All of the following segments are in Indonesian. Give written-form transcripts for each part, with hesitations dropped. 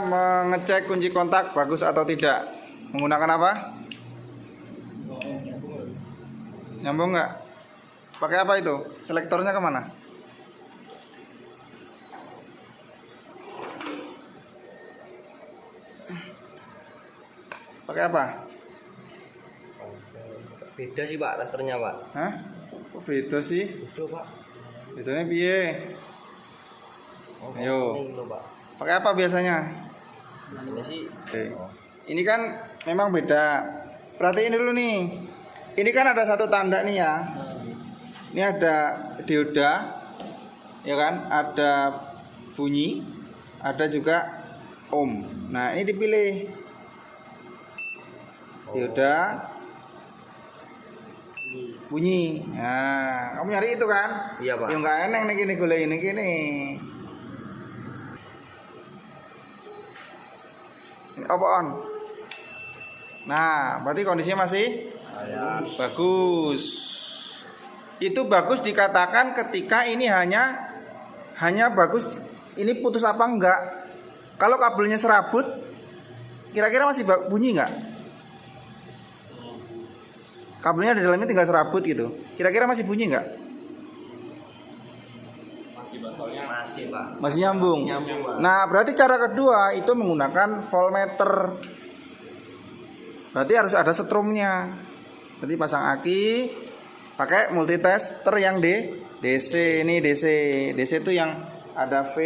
Mengecek kunci kontak bagus atau tidak menggunakan apa? Nyambung nggak? Pakai apa itu? Selektornya kemana? Pakai apa? Beda sih Pak, testernya Pak. Hah? Kok beda sih? Itu Pak. Bedanya piye? Ayo. Ini loh, Pak. Pakai apa biasanya? Biasanya sih. Oke. Ini kan memang beda. Perhatiin dulu nih. Ini kan ada satu tanda nih ya. Ini ada dioda, ya kan? Ada bunyi, ada juga ohm. Nah ini dipilih dioda, bunyi. Nah kamu nyari itu kan? Iya Pak. Yang nggak eneng nih gini gule ini gini. Ini apa on? Nah berarti kondisinya masih bagus. Itu bagus dikatakan ketika ini hanya bagus. Ini putus apa enggak? Kalau kabelnya serabut, kira-kira masih bunyi enggak? Kabelnya di dalamnya tinggal serabut gitu. Kira-kira masih bunyi enggak? Masih Pak. Masih nyambung. Nyambung, Pak. Nah, berarti cara kedua itu menggunakan voltmeter. Berarti harus ada setrumnya. Berarti pasang aki, pakai multitester yang DC. Ini DC. DC itu yang ada V,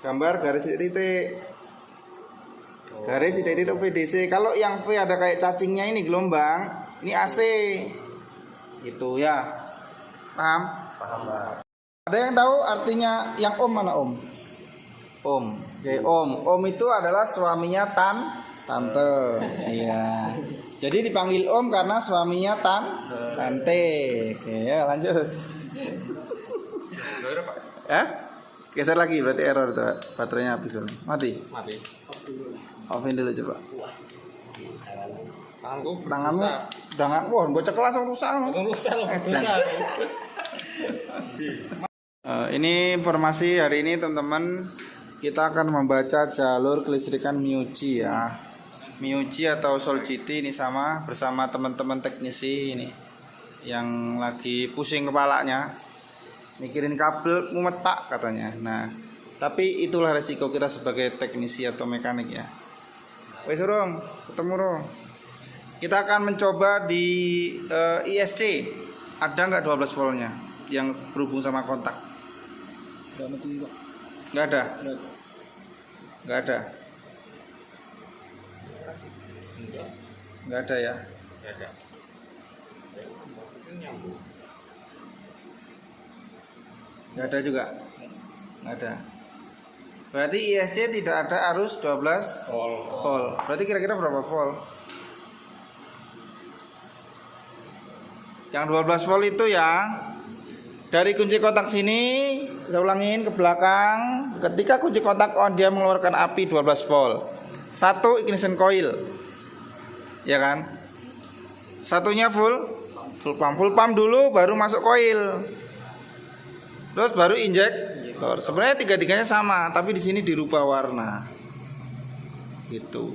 gambar garis titik. Garis titik V DC. Kalau yang V ada kayak cacingnya ini gelombang, ini AC. Gitu ya. Paham? Paham Pak. Ada yang tahu artinya yang ohm mana ohm? Ohm. Oke, ohm. Ohm itu adalah suaminya tante. Iya. Jadi dipanggil om karena suaminya tante. Oke, ya lanjut. Ya? Geser lagi berarti error tuh. Baterainya habis soalnya. Mati. Offin dulu coba. Tanganmu wah bocah kelas langsung rusak. Ini informasi hari ini teman-teman. Kita akan membaca jalur kelistrikan Miyuji ya. Miyuji atau Solciti ini bersama teman-teman teknisi ini yang lagi pusing kepalanya mikirin kabel mumet pak katanya. Nah tapi itulah resiko kita sebagai teknisi atau mekanik ya. Wes urung ketemu rong. Kita akan mencoba di ISC. Ada nggak 12 voltnya yang berhubung sama kontak? Nggak ada. Nggak ada. Nggak ada ya. Nggak ada juga. Nggak ada. Berarti ISC tidak ada arus 12 volt. Berarti kira-kira berapa volt? Yang 12 volt itu ya dari kunci kontak sini, saya ulangin ke belakang. Ketika kunci kontak on, dia mengeluarkan api 12 volt. Satu ignition coil, ya kan? Satunya full pump dulu, baru masuk coil, terus baru injektor. Sebenarnya tiga-tiganya sama, tapi di sini dirubah warna, gitu.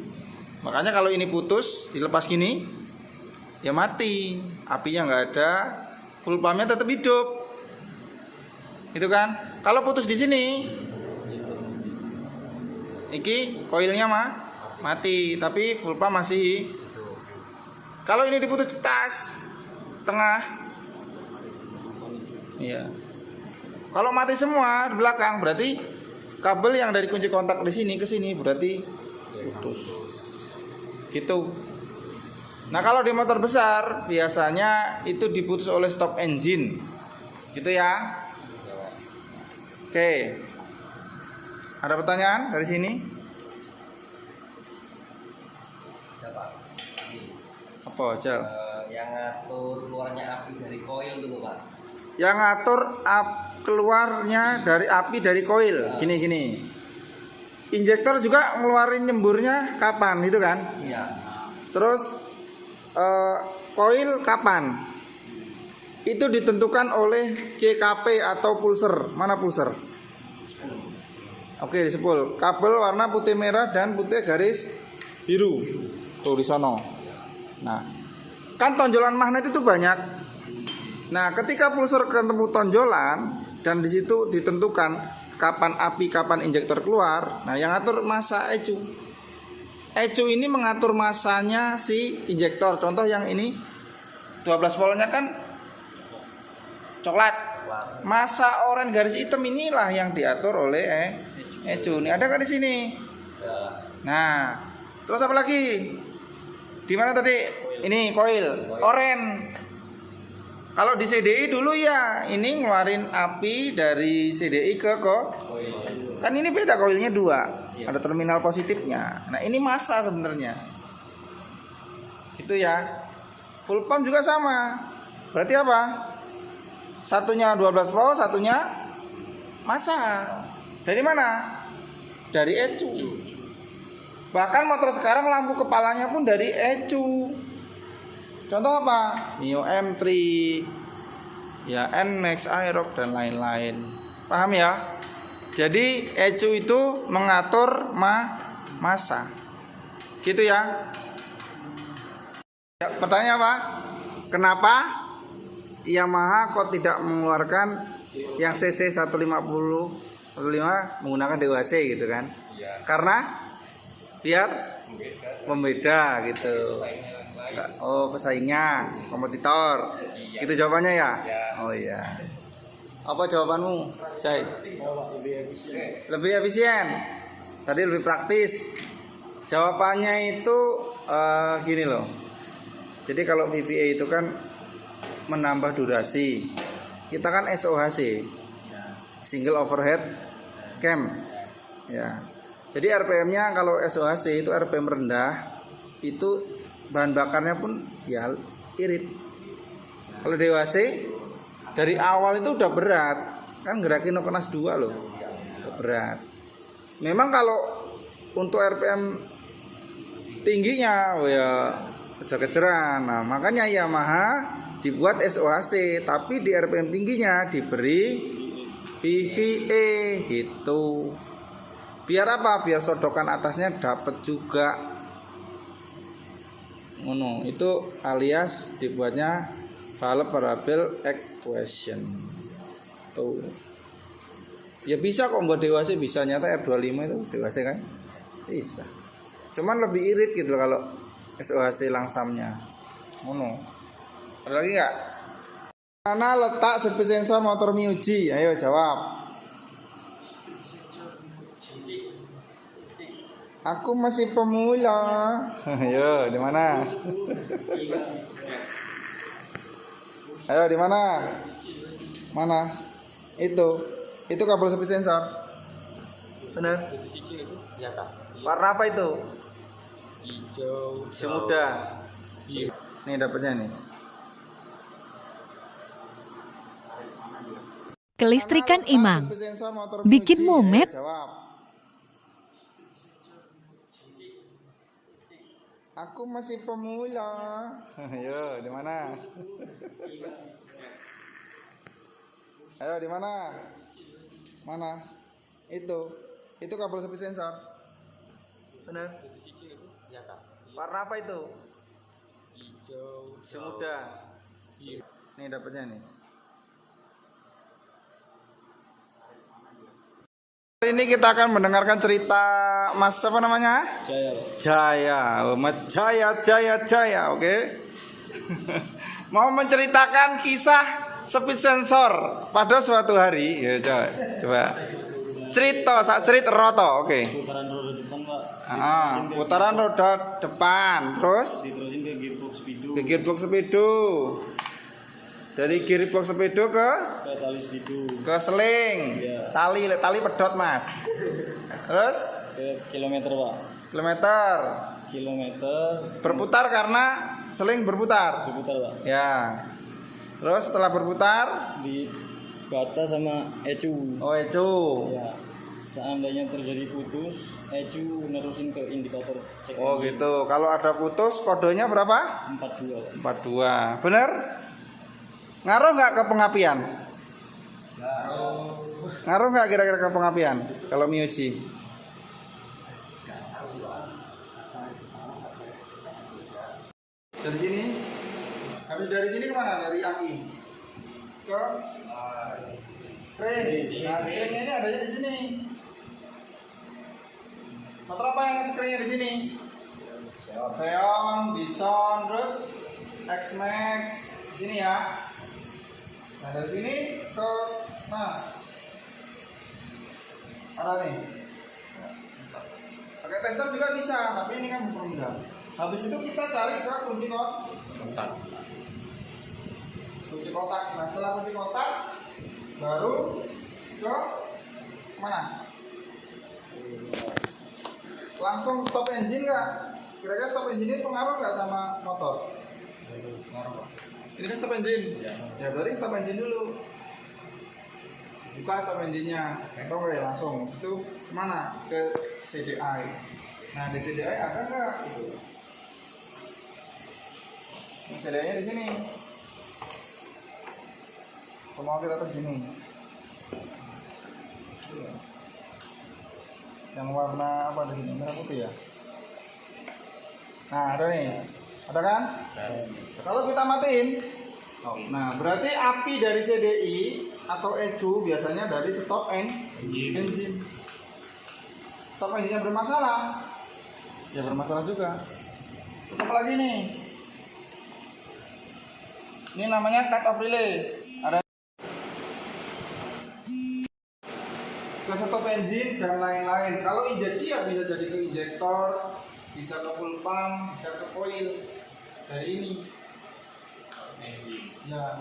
Makanya kalau ini putus, dilepas gini, ya mati, apinya nggak ada, full pumpnya tetap hidup, gitu kan? Kalau putus di sini, iki koilnya mati, tapi full pump masih. Kalau ini diputus tas tengah, iya. Kalau mati semua di belakang, berarti kabel yang dari kunci kontak di sini ke sini berarti putus. Gitu. Nah kalau di motor besar biasanya itu diputus oleh stop engine, gitu ya. Oke. Ada pertanyaan dari sini? Apa Jal? Yang ngatur keluarnya api dari koil dulu Pak. Yang ngatur keluarnya dari api dari koil. Gini. Injektor juga ngeluarin nyemburnya kapan gitu kan? Iya. Terus koil kapan? Itu ditentukan oleh CKP atau pulser. Mana pulser? Oke, disepul. Kabel warna putih merah dan putih garis biru. Tuh di sono. Nah, kan tonjolan magnet itu banyak. Nah, ketika pulsar ketemu tonjolan dan di situ ditentukan kapan api, kapan injektor keluar. Nah, yang ngatur massa ECU. ECU ini mengatur massanya si injektor. Contoh yang ini 12 voltnya kan coklat. Massa oranye garis hitam inilah yang diatur oleh ECU. Ini ada kan di sini. Nah, terus apa lagi? Di mana tadi? Ini coil oranye. Kalau di CDI dulu ya, ini ngeluarin api dari CDI ke kan ini beda, koilnya dua, ada terminal positifnya. Nah ini massa sebenarnya, gitu ya. Full pump juga sama. Berarti apa? Satunya 12 volt, satunya massa. Dari mana? Dari ECU. Bahkan motor sekarang lampu kepalanya pun dari ECU. Contoh apa? Mio M3, ya Nmax, Aerox dan lain-lain. Paham ya? Jadi ECU itu mengatur massa. Gitu ya. Pertanyaan apa? Kenapa Yamaha kok tidak mengeluarkan yang CC 150 menggunakan DOHC gitu kan? Karena biar membeda gitu. Oh, pesaingnya, kompetitor. Itu jawabannya ya? Oh iya. Apa jawabanmu, Cai? Lebih efisien. Tadi lebih praktis. Jawabannya itu gini loh. Jadi kalau VVA itu kan menambah durasi. Kita kan SOHC, single overhead cam. Ya. Jadi RPM-nya kalau SOHC itu RPM rendah, itu bahan bakarnya pun ya irit. Kalau DOHC dari awal itu udah berat, kan gerakin Nokonas 2 loh, udah berat. Memang kalau untuk RPM tingginya, ya kejar-kejaran. Nah makanya Yamaha dibuat SOHC, tapi di RPM tingginya diberi VVA gitu. Biar apa? Biar sodokan atasnya dapat juga. Itu alias dibuatnya valve variable actuation. Tuh. Ya bisa kok buat DOHC, bisa. Nyata R25 itu DOHC kan? Bisa. Cuman lebih irit gitu loh kalau SOHC langsamnya. Ada lagi nggak? Mana letak speed sensor motor Miuji? Ayo jawab. Aku masih pemula. Ayo, di mana? Ayo, di mana? Mana? Itu kabel speed sensor. Benar? Warna apa itu? Hijau. Semuda. Nih dapatnya nih. Kelistrikan Imam. Speed sensor motor Bikin Miuji. momet. Ayo, jawab. Aku masih pemula. Ayo, di mana? Ayo, di mana? Mana? Itu kabel speed sensor. Benar? Warna apa itu? Hijau. Semuda. Nih dapatnya nih. Hari ini kita akan mendengarkan cerita Mas apa namanya? Jaya. Mas Jaya, oke. Mau menceritakan kisah speed sensor pada suatu hari. Ya, coba. Cerita, sak cerit roto, oke. Putaran roda depan, Pak. Putaran roda depan, terus Diterusin ke gearbox speedo. ke gearbox speedo. Dari gearbox speedo ke Tali speedo. seling. Iya. Tali pedot, Mas. Terus Ke kilometer, Pak. kilometer. Kilometer. Berputar karena seling berputar. Diputar, Pak. Ya. Terus setelah berputar, Dibaca sama ECU. oh ECU. Ya. Seandainya terjadi putus, ECU nerusin ke indikator cek. Oh gitu. Kalau ada putus, kodenya berapa? 42. 42. Bener? Ngaruh nggak ke pengapian? Ngaruh nggak kira-kira ke pengapian kalau Miyuji? Dari sini, habis dari sini kemana? Dari aki ke spring. Nah, springnya ini adanya di sini. Motor apa yang springnya di sini? Xeon, Bison, terus X-Max di sini ya. Nah dari sini ke mana? Ada nih. Pakai tester juga bisa, tapi ini kan mempermudah. Habis itu kita cari ke kunci kotak. Kunci kotak. Nah setelah kunci kotak, baru ke mana? Langsung stop engine nggak? Kira-kira stop engine ini pengaruh nggak sama motor? Pengaruh. Ini kan stop engine. Ya berarti stop engine dulu. Buka stop engine-nya. Oke langsung. Itu mana? Ke CDI. Nah di CDI ada nggak? CDI-nya di sini. Mau kita tuh gini. Yang warna apa di sini? Merah putih ya. Nah ada nih. Ada kan? Kalau kita matiin, nah berarti api dari CDI atau ECU biasanya dari stop engine. Stop engine-nya bermasalah, ya bermasalah juga. Terus apa lagi nih? Ini namanya cut off relay. Ada ke stop engine dan lain-lain. Kalau injeksi ya bisa jadi ke injektor, bisa ke full pump, bisa ke coil. Dari ini ya.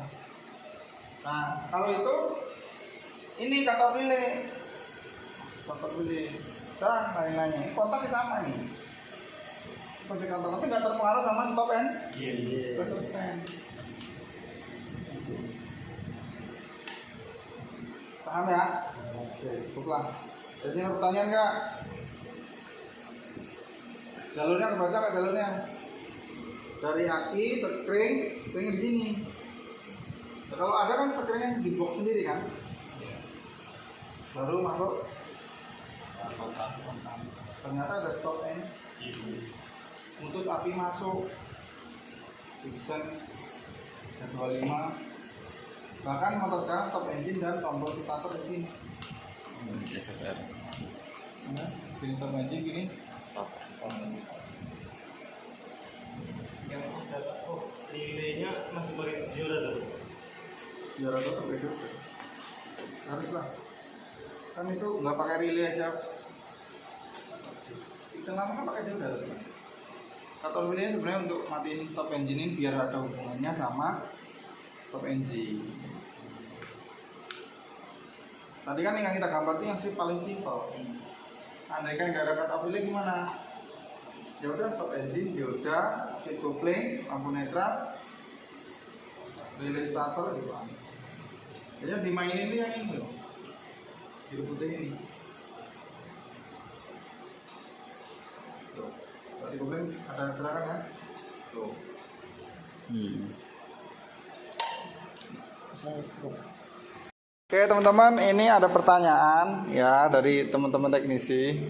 Nah kalau itu ini cut off relay dan lain-lainnya. Kontaknya sama nih, kontak kontak, tapi nggak terpengaruh sama stop engine. Paham ya? Oke, cukuplah. Dari sini pertanyaan nggak? Jalurnya kebaca nggak jalurnya? Dari aki, spring di sini. Nah, kalau ada kan springnya di box sendiri kan? Baru masuk. Ternyata ada stop engine. Untuk api masuk. Dixon 25. Bahkan motor sekarang stop engine dan tombol starter di sini. SSR. Nah, sini stop engine gini. Yang relaynya masih pakai juara tuh. Juara tetap hidup. Haruslah. Kan itu nggak pakai relay aja. Selama kan pakai juara. Atau relay sebenarnya untuk matiin stop engine ini biar ada hubungannya sama stop engine. Tadi kan yang kita gambar itu yang paling simpel. Andaikan nggak ada cut off relay gimana? Ya udah stop engine, dioda, seat coupling, lampu netral, relay starter gitu. Jadi dimainin ini yang ini loh, biru putih ini. Tuh, tadi coupling ada gerakan ya? Tuh. Oke teman-teman, ini ada pertanyaan ya dari teman-teman teknisi.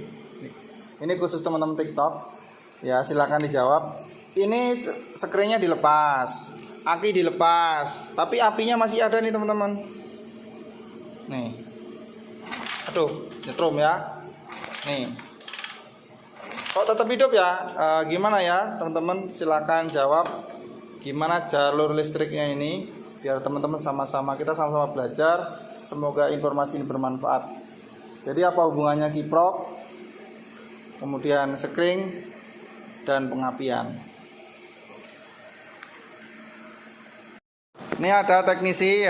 Ini khusus teman-teman TikTok. Ya silakan dijawab. Ini skrinnya dilepas, aki dilepas, tapi apinya masih ada nih teman-teman. Nih, aduh, nyetrum ya. Nih, kok tetap hidup ya? Gimana ya teman-teman? Silakan jawab. Gimana jalur listriknya ini? Biar teman-teman sama-sama kita sama-sama belajar. Semoga informasi ini bermanfaat. Jadi apa hubungannya kiprok, kemudian skring dan pengapian? Ini ada teknisi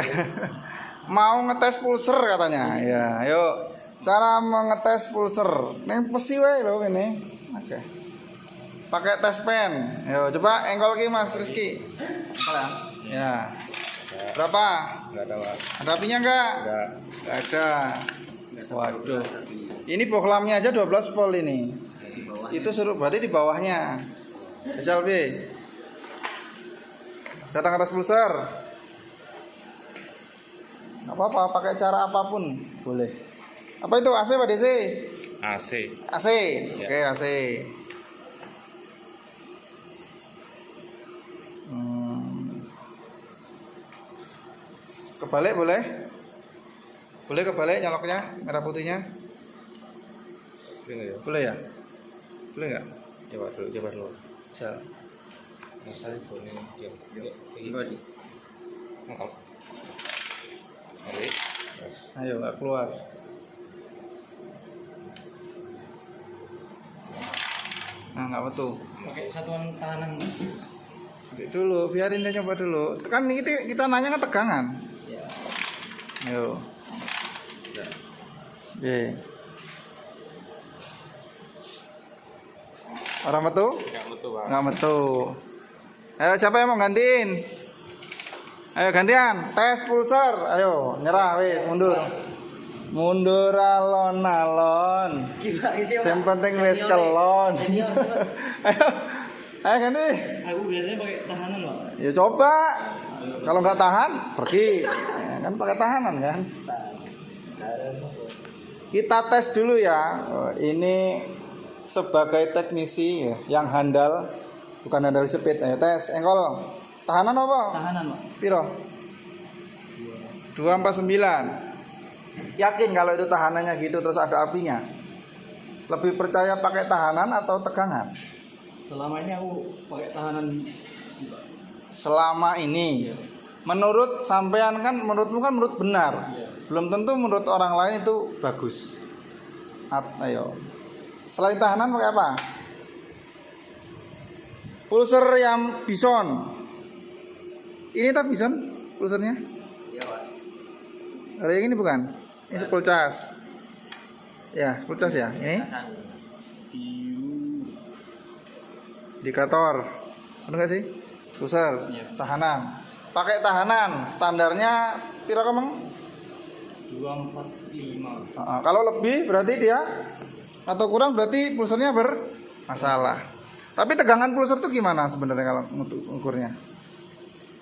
mau ngetes pulser katanya. Ya, yuk cara mengetes pulser. Ini pesi wae lho ini. Oke. Pakai tes pen. Yo coba engkol ki Mas Rizky. Ya. Berapa? Enggak ada, Pak. Ada apinya enggak? Enggak. Enggak ada. Waduh. Ini bohlamnya aja 12 volt ini. Itu suruh berarti di bawahnya. Jajal B. Cara ngetes pulser. Apa-apa, pakai cara apapun. Boleh. Apa itu AC apa DC? AC. AC. Ya. Oke, AC. Kebalik boleh? Boleh kebalik nyoloknya, merah putihnya? Boleh nggak ya? Boleh ya? Boleh nggak? Coba dulu. Bisa. Masalah boleh. Yuk. Body. Mantap. Balik. Terus. Ayo nggak keluar. Nah nggak betul. Pakai satuan tahanan. Dulu, biarin dia coba dulu. Kan kita nanya kan tegangan. Ya. Ayo. Oke. Orang metu? Nggak betul, Pak. Nggak metu. Ayo siapa yang mau gantiin? Ayo gantian, tes pulser. Ayo, nyerah wis, mundur. Mundur alon-alon. Yang penting wis kelon. Ayo. Ayo ganti. Aku biasanya pakai tahanan, Pak. Ya coba. Kalau nggak tahan, pergi. Ya, kan pakai tahanan kan. Kita tes dulu ya. Ini sebagai teknisi ya, yang handal, bukan handal speed. Ayo tes, engkol. Tahanan apa? Tahanan, Pak. Piro? 249. Yakin kalau itu tahanannya gitu terus ada apinya? Lebih percaya pakai tahanan atau tegangan? Selama ini aku pakai tahanan. Selama ini. Iya. Menurut sampean kan, menurutmu kan menurut benar. Iya. Belum tentu menurut orang lain itu bagus. Ayo. Selain tahanan pakai apa? Pulser yang bison. Ini tak bison pulsernya? Iya, Pak. Ada yang ini bukan? Ini sepul cas. Ya, sepul cas ya. Ini Biru. indikator. Benar nggak sih? Pulser, Iya. tahanan. Pakai tahanan, standarnya piro kemeng? 245. Kalau lebih berarti dia, atau kurang berarti pulsernya bermasalah. Tapi tegangan pulser itu gimana sebenarnya kalau untuk ukurnya?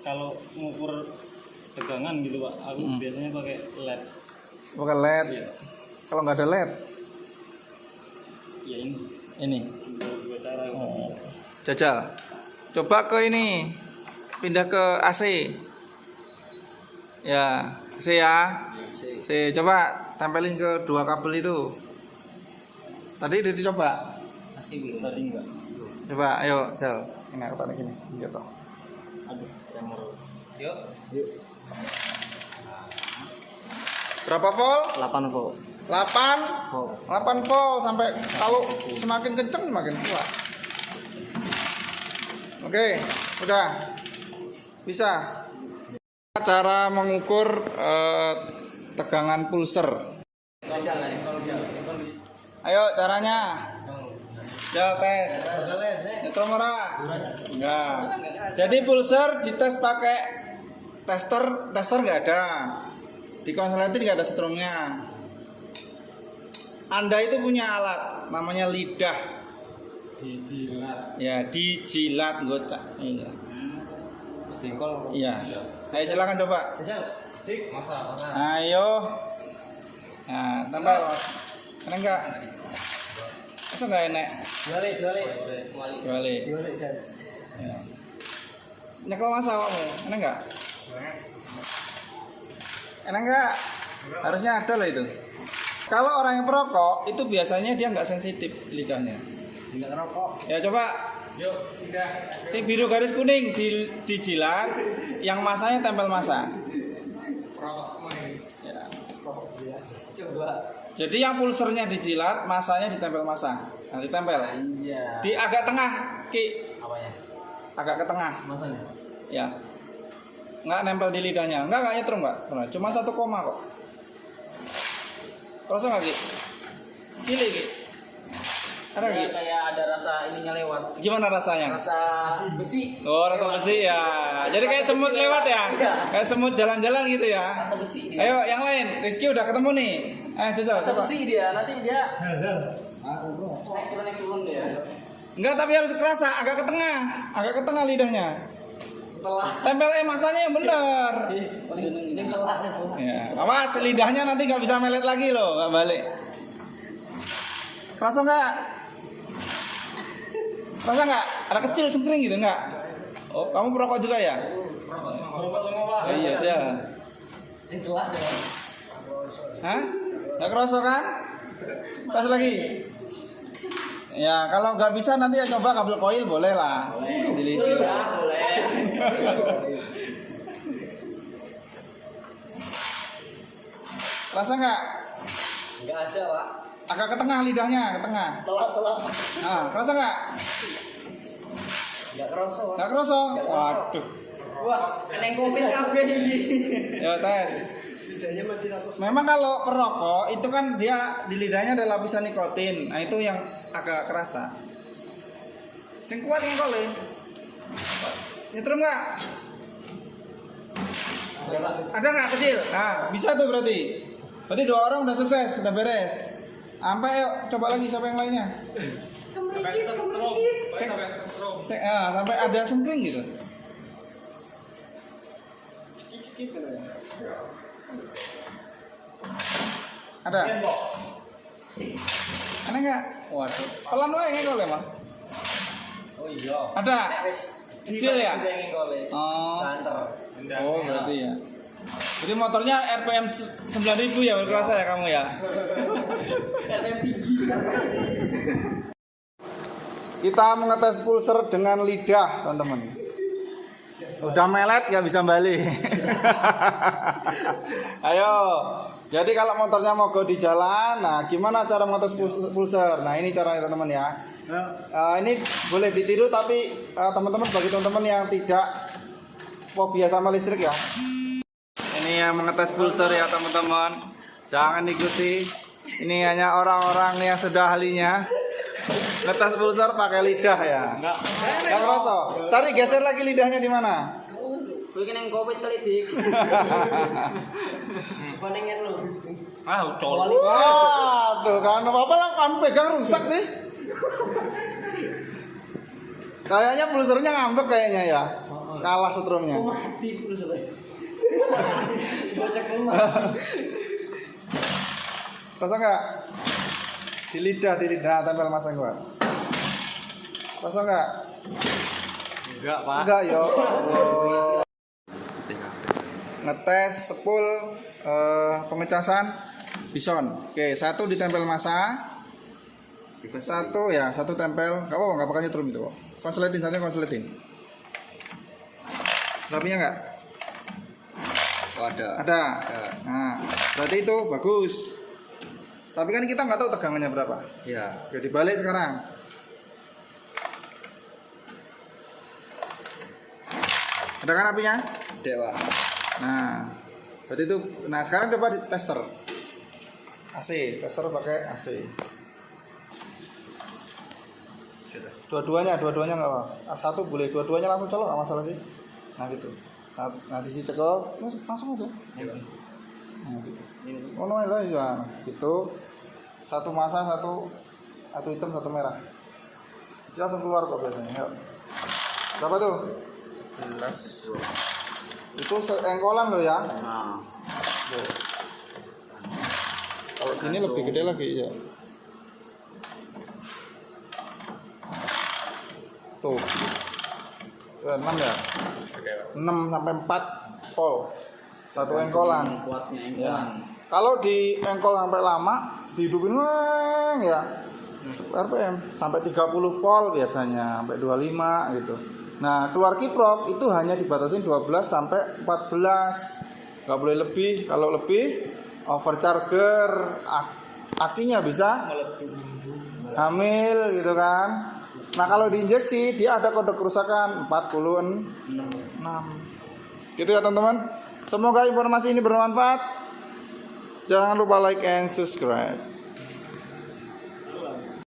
Kalau mengukur tegangan gitu, Pak, aku biasanya pakai LED. Bukan LED. Iya. Kalau nggak ada LED, Ya ini. ini. Dua cara. Oh. Jajal. Coba ke ini, pindah ke AC. Ya, AC ya. AC. Coba tempelin ke dua kabel itu. Tadi udah dicoba. Masih belum. Tadi enggak. Coba, ayo, Jal. Ini aku tarik gini, gitu. Aduh, tremor. Yuk. Yuk. Berapa volt? 8 volt. 8 Volt. 8 volt sampai kalau semakin kenceng semakin kuat. Oke, udah bisa. Cara mengukur tegangan pulser. Ayo caranya. Jal tes. Itu murah. Enggak. Jadi pulser dites pakai tester nggak ada. Di konsleting nggak ada strumnya. Anda itu punya alat namanya lidah. Ya, dijilat gocak. Iya. Jengkol. Iya. Ayo silakan coba. Dik, masa. Ayo. Nah, tambah. Enak enggak? Masa enggak enak? Balik. Balik. Ya. Nyekel masa kamu. Enak enggak? Enak enggak? Harusnya ada lah itu. Kalau orang yang perokok itu biasanya dia nggak sensitif lidahnya. Enggak ngerokok. Ya coba. Yuk, udah. Si biru garis kuning dijilat, yang masanya tempel masa. Rokok semua ini. Ya. Coba. Jadi yang pulsernya dijilat, masanya ditempel masa. Nah, ditempel. Iya. Di agak tengah, Ki. Apanya? Agak ke tengah. Masanya. Ya. Nggak nempel di lidahnya. Nggak nyetrum, Pak. Cuma 1 koma kok. Kerasa nggak, Ki? Cilik, Ki. Ada, Ki? Kayak ada rasa ininya lewat. Gimana rasanya? Rasa besi. Oh, rasa besi ya. Jadi kayak semut lewat ya? Iya. Kayak semut jalan-jalan gitu ya? Rasa besi dia. Ayo, yang lain. Rizky udah ketemu nih. Jajal, Rasa coba. besi dia. Nanti dia naik turun dia. Enggak, tapi harus kerasa. Agak ke tengah lidahnya. Tempel masanya yang bener. Ini telak nih, telak. Ya, awas lidahnya nanti nggak bisa melet lagi loh, nggak balik. Rasa nggak? Rasa nggak? Ada kecil sengkring gitu nggak? Oh, kamu perokok juga ya? Oh, iya aja. Ini telak coba. Hah? Nggak kerasa kan? Tes lagi. Ya, kalau nggak bisa nanti ya coba kabel koil boleh lah. Diliti. Rasa nggak? Enggak ada, Pak. Agak ke tengah lidahnya, ke tengah. Telak. Nah, kerasa nggak? Enggak kerasa, Pak. Nggak kerasa? Waduh. Wah, eneng covid kabeh iki. Ya tes. Lidahnya mati rasa. Memang kalau perokok itu kan dia di lidahnya ada lapisan nikotin. Nah, itu yang agak kerasa. Sing kuat ngkole. Nyetrum nggak? Ada nggak kecil? Nah, bisa tuh berarti. Berarti 2 orang udah sukses, udah beres. Sampai yuk, coba lagi siapa yang lainnya? Sampai ada sengkring gitu. Ada? Ada nggak? Waduh, pelan wae kalau emang. Oh iya. Ada? Kecil ya? Oh. Banter. Oh, berarti ya. Jadi motornya RPM 9000 ya berkerasa ya kamu ya? Kita mengetes pulser dengan lidah, teman-teman. Udah melet nggak bisa balik. Ayo. Jadi kalau motornya mogok di jalan, nah gimana cara mengetes pulser? Nah ini caranya teman-teman ya. Ini boleh ditiru tapi teman-teman bagi teman-teman yang tidak fobia sama listrik ya. Ini yang mengetes pulser ya teman-teman. Jangan ikuti. Ini hanya orang-orang yang sudah ahlinya. Ngetes pulser pakai lidah ya. Enggak kerasa. Cari geser lagi lidahnya di mana? Kowe kene covid kali dik. Paningen lu. Waduh kan apa lah kamu pegang rusak sih. Kayaknya pulsernya ngambek kayaknya ya. Kalah setrumnya. Mati pulsernya. Bocah kemana? Rasa nggak? Di lidah tempel masang gua. Rasa nggak? Enggak, Pak. Enggak yo. Ngetes sepul pengecasan bison. Oke, 1 ditempel masa. 1 ya, 1 tempel. Enggak apa-apa, enggak pakai nyetrum itu kok. Konsletin saja, konsletin. Rapinya enggak? Oh, ada. Ada. Nah, berarti itu bagus. Tapi kan kita nggak tahu tegangannya berapa. Ya. Jadi balik sekarang. Ada kan apinya? Dewa. Nah, berarti itu. Nah, sekarang coba di tester. AC, tester pakai AC. Dua-duanya nggak apa. Satu boleh, dua-duanya langsung colok nggak masalah sih. Nah gitu. Nah sisi cekok, langsung aja. Nah gitu. Oh no lah ya, gitu. 1 masa, 1 hitam, 1 merah. Itu langsung keluar kok biasanya. Yuk. Berapa tuh? 11. Itu engkolan loh ya. Nah. Tuh. Kalau gini lebih gede lagi ya. Tuh. 6 ya. 6 sampai 4 volt. 1 engkolan. Kuatnya Ya. engkolan. Kalau di engkol sampai lama, dihidupin weng ya. RPM sampai 30 volt biasanya, sampai 25 gitu. Nah, keluar kiprok itu hanya dibatasin 12 sampai 14. Nggak boleh lebih. Kalau lebih overcharger, akinya bisa hamil gitu kan. Nah, kalau diinjeksi dia ada kode kerusakan 46. Gitu ya teman-teman. Semoga informasi ini bermanfaat. Jangan lupa like and subscribe.